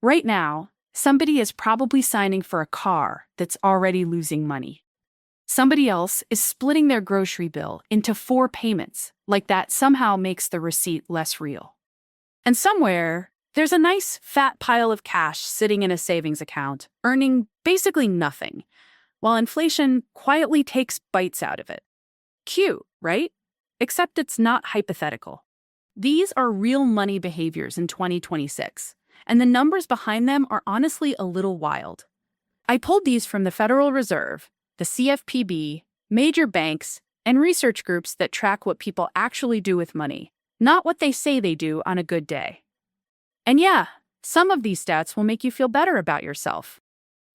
Right now, somebody is probably signing for a car that's already losing money. Somebody else is splitting their grocery bill into 4 payments, like that somehow makes the receipt less real. And somewhere, there's a nice fat pile of cash sitting in a savings account, earning basically nothing, while inflation quietly takes bites out of it. Cute, right? Except it's not hypothetical. These are real money behaviors in 2026, and the numbers behind them are honestly a little wild. I pulled these from the Federal Reserve, the CFPB, major banks, and research groups that track what people actually do with money, not what they say they do on a good day. And yeah, some of these stats will make you feel better about yourself.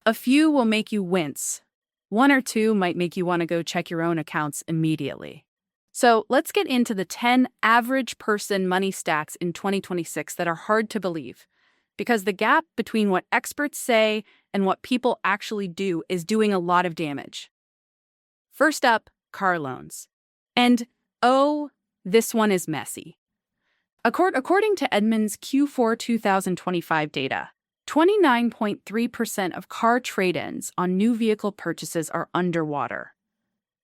A few will make you wince. 1 or 2 might make you want to go check your own accounts immediately. So let's get into the 10 average person money stacks in 2026 that are hard to believe, because the gap between what experts say and what people actually do is doing a lot of damage. First up, car loans. And oh, this one is messy. According to Edmunds Q4 2025 data, 29.3% of car trade-ins on new vehicle purchases are underwater.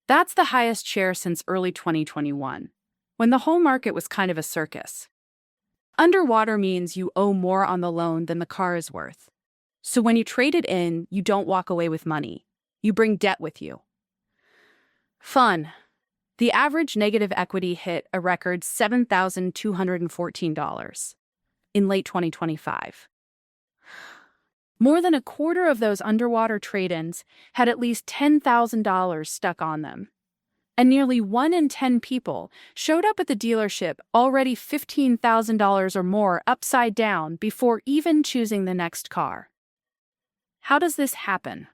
That's the highest share since early 2021, when the whole market was kind of a circus. Underwater means you owe more on the loan than the car is worth. So when you trade it in, you don't walk away with money. You bring debt with you. Fun. The average negative equity hit a record $7,214 in late 2025. More than a quarter of those underwater trade-ins had at least $10,000 stuck on them. And nearly 1 in 10 people showed up at the dealership already $15,000 or more upside down before even choosing the next car. How does this happen?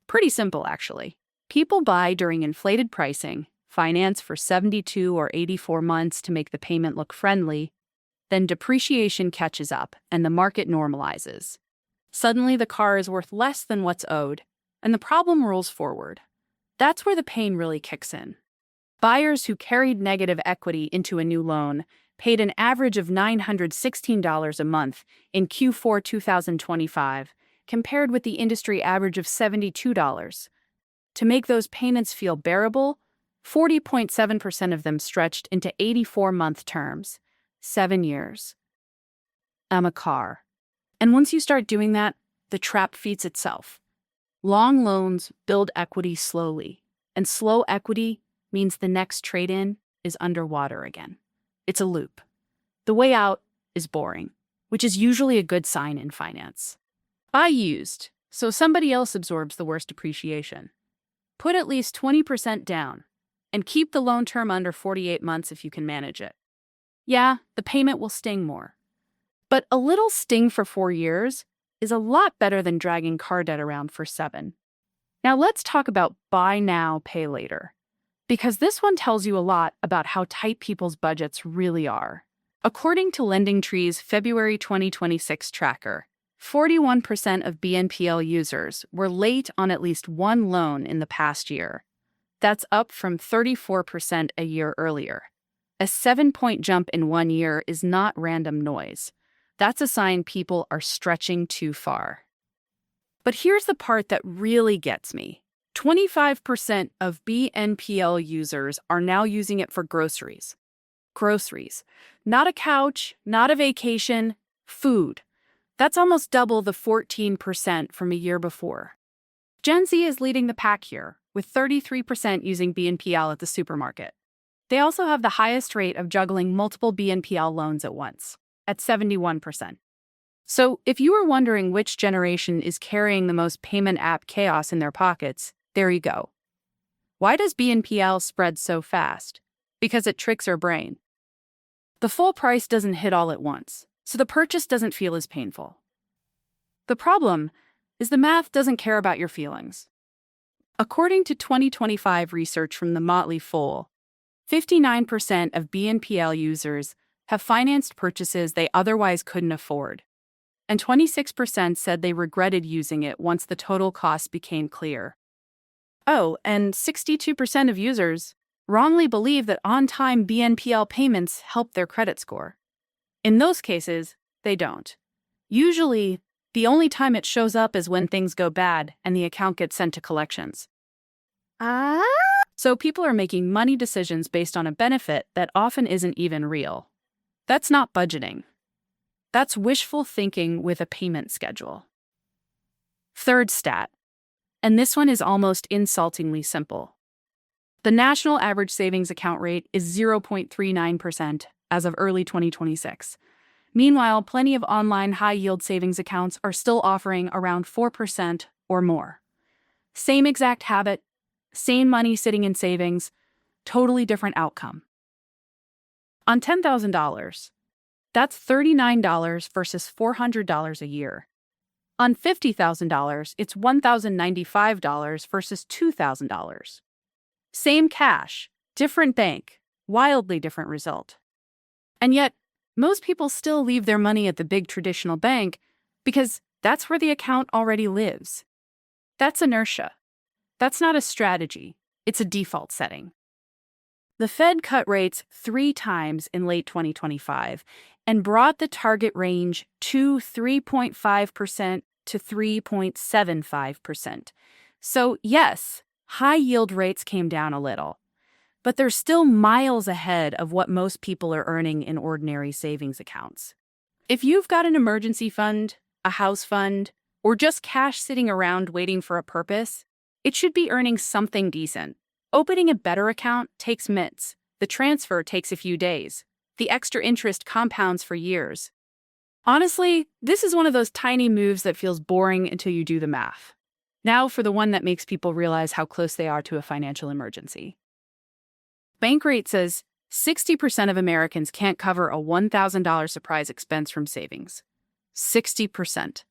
Pretty simple, actually. People buy during inflated pricing, finance for 72 or 84 months to make the payment look friendly, then depreciation catches up and the market normalizes. Suddenly, the car is worth less than what's owed, and the problem rolls forward. That's where the pain really kicks in. Buyers who carried negative equity into a new loan paid an average of $916 a month in Q4 2025, compared with the industry average of $72. To make those payments feel bearable, 40.7% of them stretched into 84-month terms, 7 years. I'm a car. And once you start doing that, the trap feeds itself. Long loans build equity slowly, and slow equity means the next trade-in is underwater again. It's a loop. The way out is boring, which is usually a good sign in finance. Buy used, so somebody else absorbs the worst depreciation. Put at least 20% down, and keep the loan term under 48 months if you can manage it. Yeah, the payment will sting more. But a little sting for 4 years is a lot better than dragging car debt around for 7. Now let's talk about buy now, pay later, because this one tells you a lot about how tight people's budgets really are. According to LendingTree's February 2026 tracker, 41% of BNPL users were late on at least one loan in the past year. That's up from 34% a year earlier. A 7-point jump in 1 year is not random noise. That's a sign people are stretching too far. But here's the part that really gets me. 25% of BNPL users are now using it for groceries. Groceries. Not a couch, not a vacation, food. That's almost double the 14% from a year before. Gen Z is leading the pack here, with 33% using BNPL at the supermarket. They also have the highest rate of juggling multiple BNPL loans at once, at 71%. So if you were wondering which generation is carrying the most payment app chaos in their pockets, there you go. Why does BNPL spread so fast? Because it tricks our brain. The full price doesn't hit all at once, so the purchase doesn't feel as painful. The problem is the math doesn't care about your feelings. According to 2025 research from the Motley Fool, 59% of BNPL users have financed purchases they otherwise couldn't afford, and 26% said they regretted using it once the total cost became clear. Oh, and 62% of users wrongly believe that on-time BNPL payments help their credit score. In those cases, they don't. Usually, the only time it shows up is when things go bad and the account gets sent to collections. So people are making money decisions based on a benefit that often isn't even real. That's not budgeting. That's wishful thinking with a payment schedule. Third stat, and this one is almost insultingly simple. The national average savings account rate is 0.39% as of early 2026. Meanwhile, plenty of online high-yield savings accounts are still offering around 4% or more. Same exact habit, same money sitting in savings, totally different outcome. On $10,000, that's $39 versus $400 a year. On $50,000, it's $1,095 versus $2,000. Same cash, different bank, wildly different result. And yet, most people still leave their money at the big traditional bank because that's where the account already lives. That's inertia. That's not a strategy. It's a default setting. The Fed cut rates 3 times in late 2025 and brought the target range to 3.5% to 3.75%. So yes, high yield rates came down a little, but they're still miles ahead of what most people are earning in ordinary savings accounts. If you've got an emergency fund, a house fund, or just cash sitting around waiting for a purpose, it should be earning something decent. Opening a better account takes minutes. The transfer takes a few days. The extra interest compounds for years. Honestly, this is one of those tiny moves that feels boring until you do the math. Now for the one that makes people realize how close they are to a financial emergency. Bankrate says 60% of Americans can't cover a $1,000 surprise expense from savings. 60%.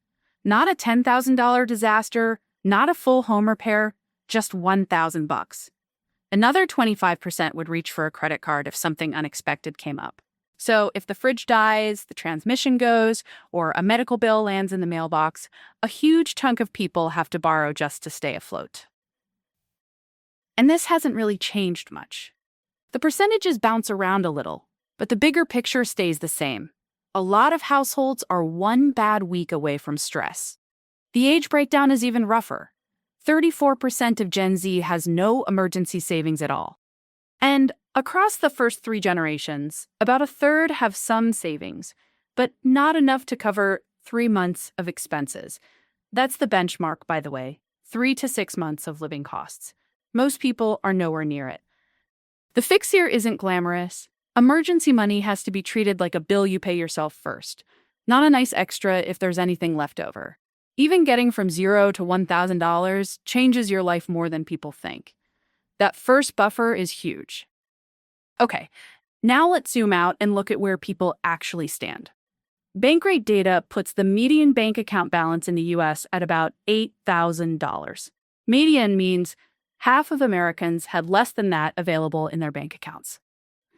Not a $10,000 disaster, not a full home repair, just $1,000. Another 25% would reach for a credit card if something unexpected came up. So if the fridge dies, the transmission goes, or a medical bill lands in the mailbox, a huge chunk of people have to borrow just to stay afloat. And this hasn't really changed much. The percentages bounce around a little, but the bigger picture stays the same. A lot of households are one bad week away from stress. The age breakdown is even rougher. 34% of Gen Z has no emergency savings at all. And across the first 3 generations, about a third have some savings, but not enough to cover 3 months of expenses. That's the benchmark, by the way, 3 to 6 months of living costs. Most people are nowhere near it. The fix here isn't glamorous. Emergency money has to be treated like a bill you pay yourself first, not a nice extra if there's anything left over. Even getting from $0 to $1,000 changes your life more than people think. That first buffer is huge. Okay, now let's zoom out and look at where people actually stand. Bankrate data puts the median bank account balance in the US at about $8,000. Median means half of Americans had less than that available in their bank accounts.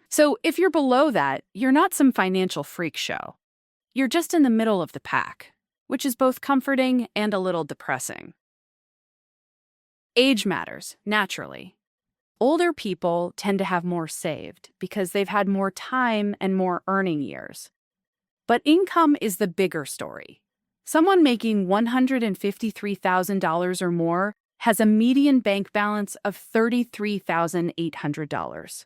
So if you're below that, you're not some financial freak show. You're just in the middle of the pack, which is both comforting and a little depressing. Age matters, naturally. Older people tend to have more saved because they've had more time and more earning years. But income is the bigger story. Someone making $153,000 or more has a median bank balance of $33,800.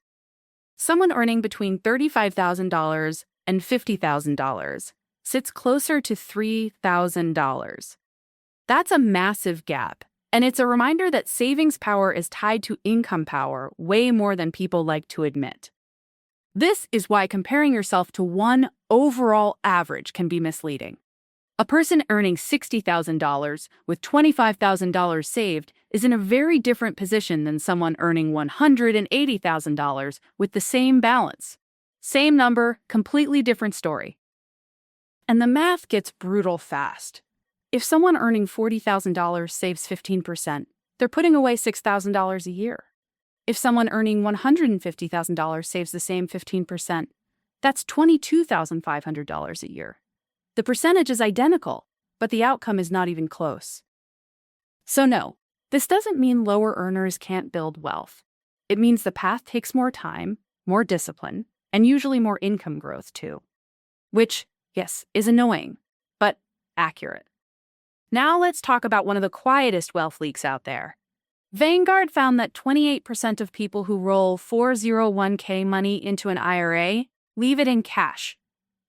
Someone earning between $35,000 and $50,000 sits closer to $3,000. That's a massive gap, and it's a reminder that savings power is tied to income power way more than people like to admit. This is why comparing yourself to one overall average can be misleading. A person earning $60,000 with $25,000 saved is in a very different position than someone earning $180,000 with the same balance. Same number, completely different story. And the math gets brutal fast. If someone earning $40,000 saves 15%, they're putting away $6,000 a year. If someone earning $150,000 saves the same 15%, that's $22,500 a year. The percentage is identical, but the outcome is not even close. So no, this doesn't mean lower earners can't build wealth. It means the path takes more time, more discipline, and usually more income growth too. Which, yes, is annoying, but accurate. Now let's talk about one of the quietest wealth leaks out there. Vanguard found that 28% of people who roll 401k money into an IRA leave it in cash,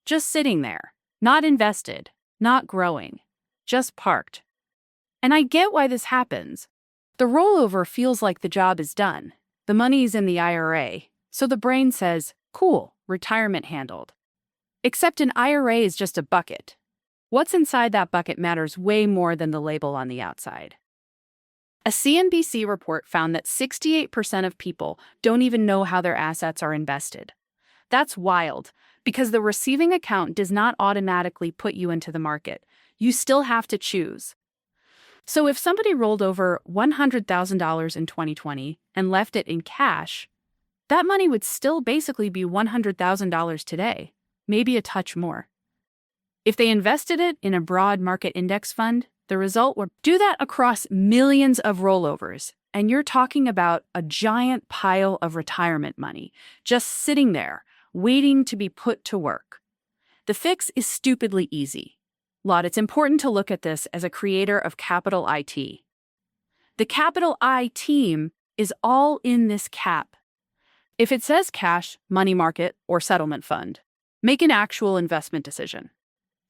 just sitting there, not invested, not growing, just parked. And I get why this happens. The rollover feels like the job is done. The money's in the IRA, so the brain says, cool, retirement handled. Except an IRA is just a bucket. What's inside that bucket matters way more than the label on the outside. A CNBC report found that 68% of people don't even know how their assets are invested. That's wild, because the receiving account does not automatically put you into the market. You still have to choose. So if somebody rolled over $100,000 in 2020 and left it in cash, that money would still basically be $100,000 today, maybe a touch more. If they invested it in a broad market index fund, the result would do that across millions of rollovers, and you're talking about a giant pile of retirement money just sitting there, waiting to be put to work. The fix is stupidly easy. Lot, it's important to look at this as a creator of capital IT. The capital I team is all in this cap. If it says cash, money market, or settlement fund, make an actual investment decision.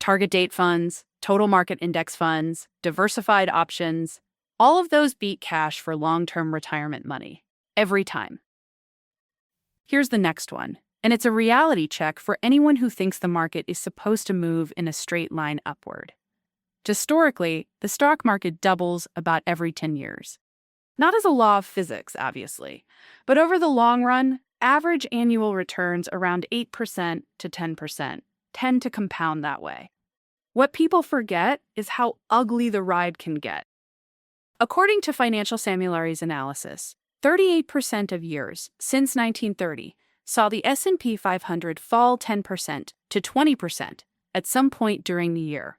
Target date funds, total market index funds, diversified options, all of those beat cash for long-term retirement money, every time. Here's the next one, and it's a reality check for anyone who thinks the market is supposed to move in a straight line upward. Historically, the stock market doubles about every 10 years. Not as a law of physics, obviously, but over the long run, average annual returns around 8% to 10% tend to compound that way. What people forget is how ugly the ride can get. According to Financial Samulari's analysis, 38% of years since 1930 saw the S&P 500 fall 10% to 20% at some point during the year.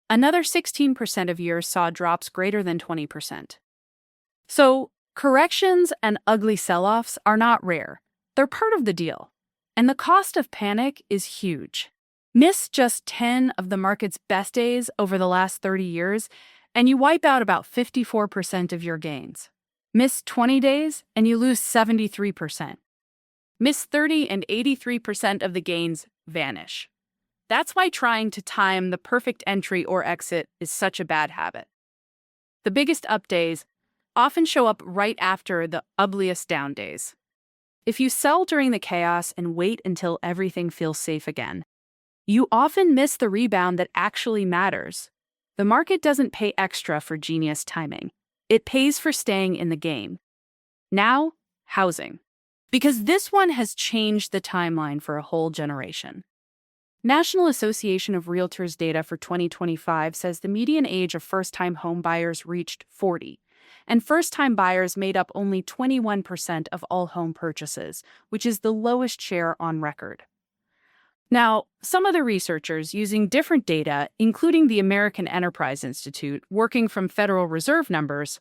Another 16% of years saw drops greater than 20%. So, corrections and ugly sell-offs are not rare. They're part of the deal. And the cost of panic is huge. Miss just 10 of the market's best days over the last 30 years, and you wipe out about 54% of your gains. Miss 20 days, and you lose 73%. Miss 30 and 83% of the gains vanish. That's why trying to time the perfect entry or exit is such a bad habit. The biggest up days often show up right after the ugliest down days. If you sell during the chaos and wait until everything feels safe again, you often miss the rebound that actually matters. The market doesn't pay extra for genius timing. It pays for staying in the game. Now, housing. Because this one has changed the timeline for a whole generation. National Association of Realtors data for 2025 says the median age of first-time home buyers reached 40, and first-time buyers made up only 21% of all home purchases, which is the lowest share on record. Now, some other researchers using different data, including the American Enterprise Institute, working from Federal Reserve numbers,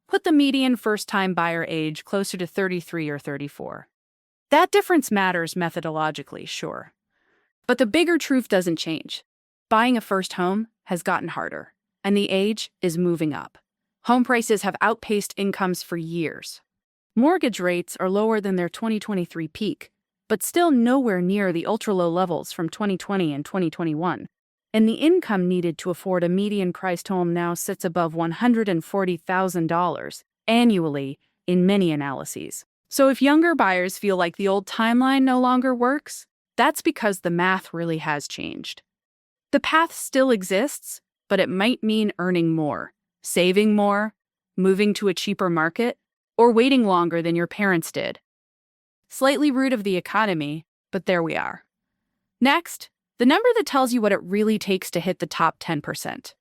put the median first-time buyer age closer to 33 or 34. That difference matters methodologically, sure. But the bigger truth doesn't change. Buying a first home has gotten harder, and the age is moving up. Home prices have outpaced incomes for years. Mortgage rates are lower than their 2023 peak, but still nowhere near the ultra-low levels from 2020 and 2021. And the income needed to afford a median-priced home now sits above $140,000 annually in many analyses. So if younger buyers feel like the old timeline no longer works, that's because the math really has changed. The path still exists, but it might mean earning more, saving more, moving to a cheaper market, or waiting longer than your parents did. Slightly rude of the economy, but there we are. Next, the number that tells you what it really takes to hit the top 10%.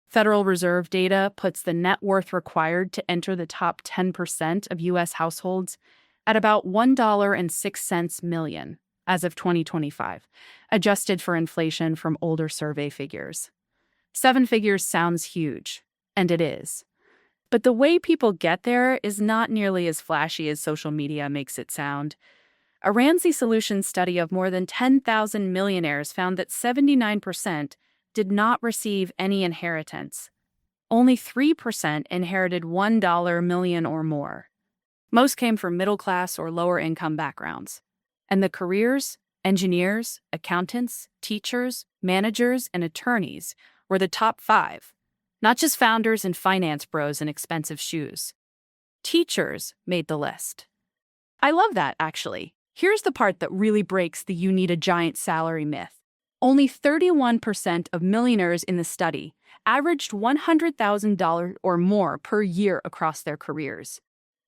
Federal Reserve data puts the net worth required to enter the top 10% of U.S. households at about $1.06 million as of 2025, adjusted for inflation from older survey figures. 7 figures sounds huge, and it is. But the way people get there is not nearly as flashy as social media makes it sound. A Ramsey Solutions study of more than 10,000 millionaires found that 79% did not receive any inheritance. Only 3% inherited $1 million or more. Most came from middle-class or lower-income backgrounds. And the careers, engineers, accountants, teachers, managers, and attorneys were the top 5, not just founders and finance bros in expensive shoes. Teachers made the list. I love that, actually. Here's the part that really breaks the "you need a giant salary" myth. Only 31% of millionaires in the study averaged $100,000 or more per year across their careers.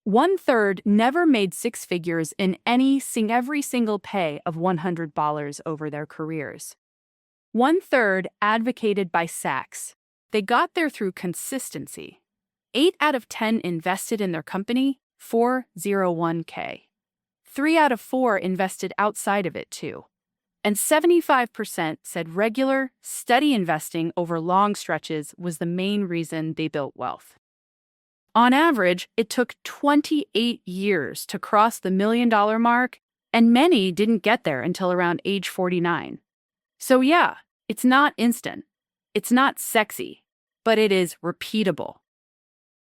1/3 never made 6 figures in every single pay of $100 over their careers. 1/3 advocated by Sachs. They got there through consistency. 8 out of 10 invested in their company, 401k. 3 out of 4 invested outside of it too. And 75% said regular, steady investing over long stretches was the main reason they built wealth. On average, it took 28 years to cross the $1 million mark, and many didn't get there until around age 49. So yeah, it's not instant. It's not sexy, but it is repeatable.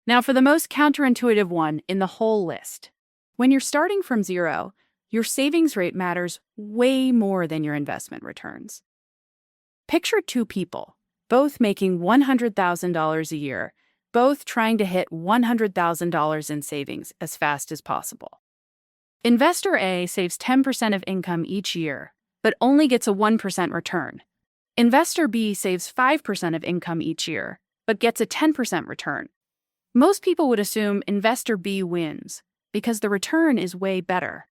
Now for the most counterintuitive one in the whole list. When you're starting from zero, your savings rate matters way more than your investment returns. Picture 2 people, both making $100,000 a year, both trying to hit $100,000 in savings as fast as possible. Investor A saves 10% of income each year, but only gets a 1% return. Investor B saves 5% of income each year, but gets a 10% return. Most people would assume Investor B wins, because the return is way better.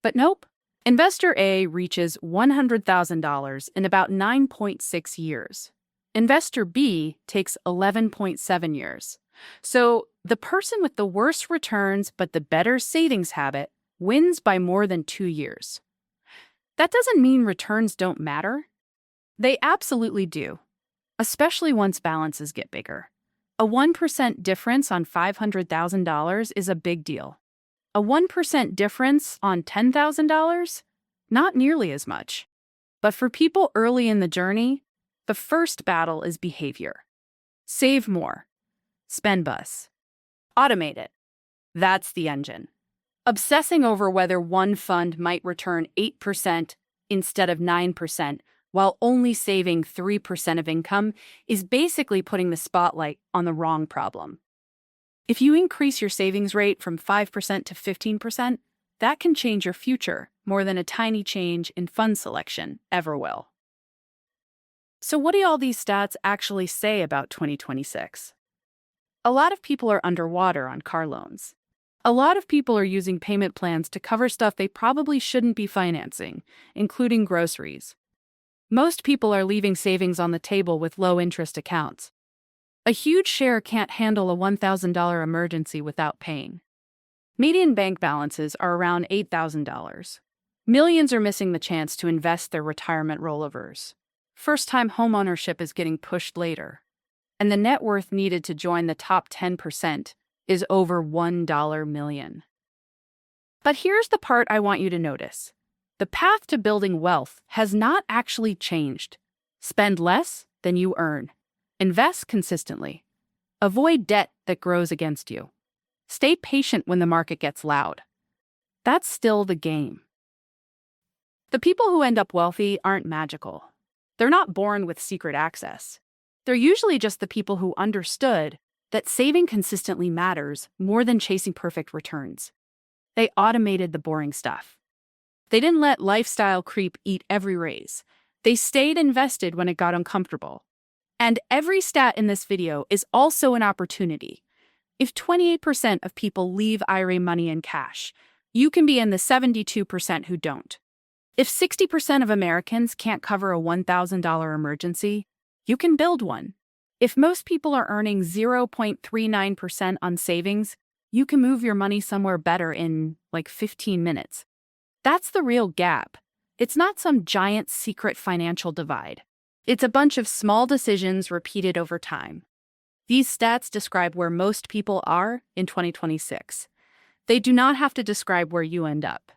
But nope. Investor A reaches $100,000 in about 9.6 years. Investor B takes 11.7 years. So the person with the worst returns but the better savings habit wins by more than 2 years. That doesn't mean returns don't matter. They absolutely do, especially once balances get bigger. A 1% difference on $500,000 is a big deal. A 1% difference on $10,000? Not nearly as much. But for people early in the journey, the first battle is behavior. Save more. Spend less. Automate it. That's the engine. Obsessing over whether one fund might return 8% instead of 9% while only saving 3% of income is basically putting the spotlight on the wrong problem. If you increase your savings rate from 5% to 15%, that can change your future more than a tiny change in fund selection ever will. So what do all these stats actually say about 2026? A lot of people are underwater on car loans. A lot of people are using payment plans to cover stuff they probably shouldn't be financing, including groceries. Most people are leaving savings on the table with low-interest accounts. A huge share can't handle a $1,000 emergency without paying. Median bank balances are around $8,000. Millions are missing the chance to invest their retirement rollovers. First-time homeownership is getting pushed later. And the net worth needed to join the top 10% is over $1 million. But here's the part I want you to notice. The path to building wealth has not actually changed. Spend less than you earn. Invest consistently. Avoid debt that grows against you. Stay patient when the market gets loud. That's still the game. The people who end up wealthy aren't magical. They're not born with secret access. They're usually just the people who understood that saving consistently matters more than chasing perfect returns. They automated the boring stuff. They didn't let lifestyle creep eat every raise. They stayed invested when it got uncomfortable. And every stat in this video is also an opportunity. If 28% of people leave IRA money in cash, you can be in the 72% who don't. If 60% of Americans can't cover a $1,000 emergency, you can build one. If most people are earning 0.39% on savings, you can move your money somewhere better in, like, 15 minutes. That's the real gap. It's not some giant secret financial divide. It's a bunch of small decisions repeated over time. These stats describe where most people are in 2026. They do not have to describe where you end up.